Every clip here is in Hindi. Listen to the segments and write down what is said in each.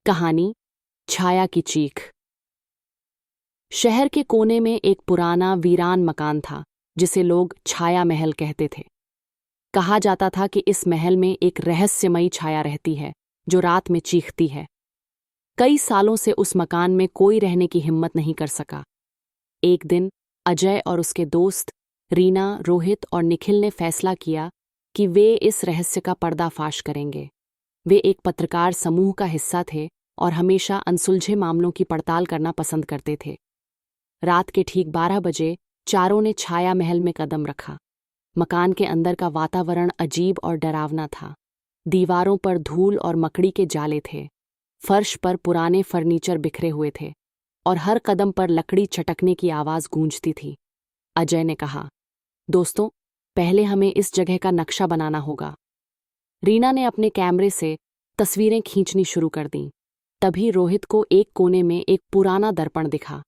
कहानी छाया की चीख। शहर के कोने में एक पुराना वीरान मकान था जिसे लोग छाया महल कहते थे। कहा जाता था कि इस महल में एक रहस्यमयी छाया रहती है जो रात में चीखती है। कई सालों से उस मकान में कोई रहने की हिम्मत नहीं कर सका। एक दिन अजय और उसके दोस्त रीना, रोहित और निखिल ने फैसला किया कि वे इस रहस्य का पर्दाफाश करेंगे। वे एक पत्रकार समूह का हिस्सा थे और हमेशा अनसुलझे मामलों की पड़ताल करना पसंद करते थे। रात के ठीक 12 बजे चारों ने छाया महल में कदम रखा। मकान के अंदर का वातावरण अजीब और डरावना था। दीवारों पर धूल और मकड़ी के जाले थे। फर्श पर पुराने फर्नीचर बिखरे हुए थे और हर कदम पर लकड़ी चटकने की आवाज गूंजती थी। अजय ने कहा, दोस्तों, पहले हमें इस जगह का नक्शा बनाना होगा। रीना ने अपने कैमरे से तस्वीरें खींचनी शुरू कर दीं। तभी रोहित को एक कोने में एक पुराना दर्पण दिखा।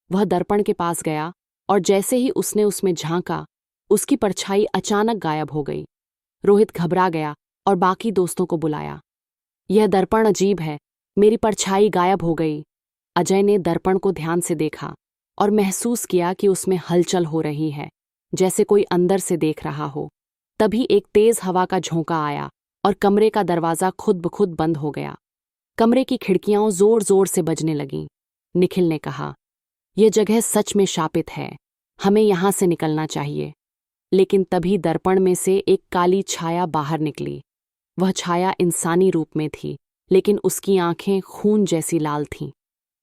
वह दर्पण के पास गया और जैसे ही उसने उसमें झांका, उसकी परछाई अचानक गायब हो गई। रोहित घबरा गया और बाकी दोस्तों को बुलाया। यह दर्पण अजीब है, मेरी परछाई गायब हो गई। अजय ने दर्पण को ध्यान से देखा और महसूस किया कि उसमें हलचल हो रही है, जैसे कोई अंदर से देख रहा हो। तभी एक तेज हवा का झोंका आया और कमरे का दरवाजा खुद ब खुद बंद हो गया। कमरे की खिड़कियां जोर जोर से बजने लगीं। निखिल ने कहा, यह जगह सच में शापित है, हमें यहां से निकलना चाहिए। लेकिन तभी दर्पण में से एक काली छाया बाहर निकली। वह छाया इंसानी रूप में थी, लेकिन उसकी आंखें खून जैसी लाल थीं।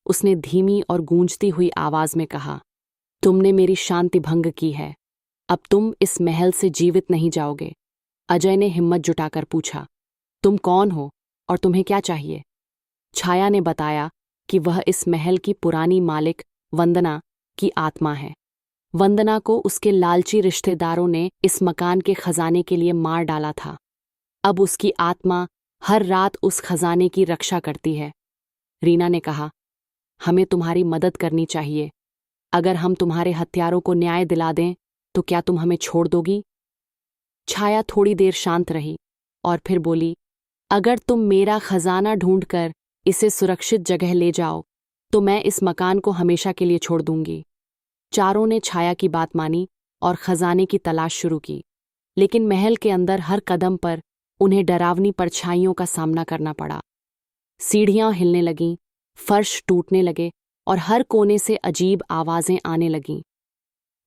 उसने धीमी और गूंजती हुई आवाज में कहा, तुमने मेरी शांति भंग की है, अब तुम इस महल से जीवित नहीं जाओगे। अजय ने हिम्मत जुटाकर पूछा, तुम कौन हो और तुम्हें क्या चाहिए? छाया ने बताया कि वह इस महल की पुरानी मालिक वंदना की आत्मा है। वंदना को उसके लालची रिश्तेदारों ने इस मकान के खजाने के लिए मार डाला था। अब उसकी आत्मा हर रात उस खजाने की रक्षा करती है। रीना ने कहा, हमें तुम्हारी मदद करनी चाहिए। अगर हम तुम्हारे हत्यारों को न्याय दिला दें तो क्या तुम हमें छोड़ दोगी? छाया थोड़ी देर शांत रही और फिर बोली, अगर तुम मेरा खजाना ढूंढकर इसे सुरक्षित जगह ले जाओ तो मैं इस मकान को हमेशा के लिए छोड़ दूंगी। चारों ने छाया की बात मानी और खजाने की तलाश शुरू की। लेकिन महल के अंदर हर कदम पर उन्हें डरावनी परछाइयों का सामना करना पड़ा। सीढ़ियां हिलने लगीं, फर्श टूटने लगे और हर कोने से अजीब आवाजें आने लगीं।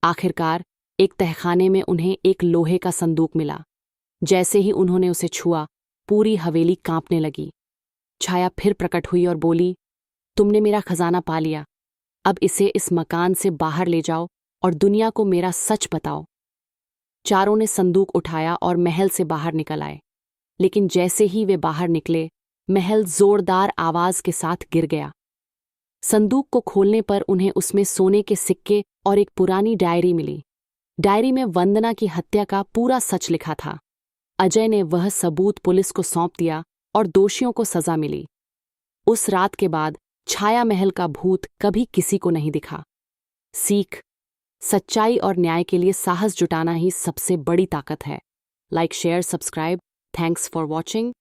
आखिरकार एक तहखाने में उन्हें एक लोहे का संदूक मिला। जैसे ही उन्होंने उसे छुआ, पूरी हवेली कांपने लगी। छाया फिर प्रकट हुई और बोली, तुमने मेरा खजाना पा लिया, अब इसे इस मकान से बाहर ले जाओ और दुनिया को मेरा सच बताओ। चारों ने संदूक उठाया और महल से बाहर निकल आए। लेकिन जैसे ही वे बाहर निकले, महल जोरदार आवाज के साथ गिर गया। संदूक को खोलने पर उन्हें उसमें सोने के सिक्के और एक पुरानी डायरी मिली। डायरी में वंदना की हत्या का पूरा सच लिखा था। अजय ने वह सबूत पुलिस को सौंप दिया और दोषियों को सजा मिली। उस रात के बाद छाया महल का भूत कभी किसी को नहीं दिखा। सीख, सच्चाई और न्याय के लिए साहस जुटाना ही सबसे बड़ी ताकत है। Like, share, subscribe. Thanks for watching.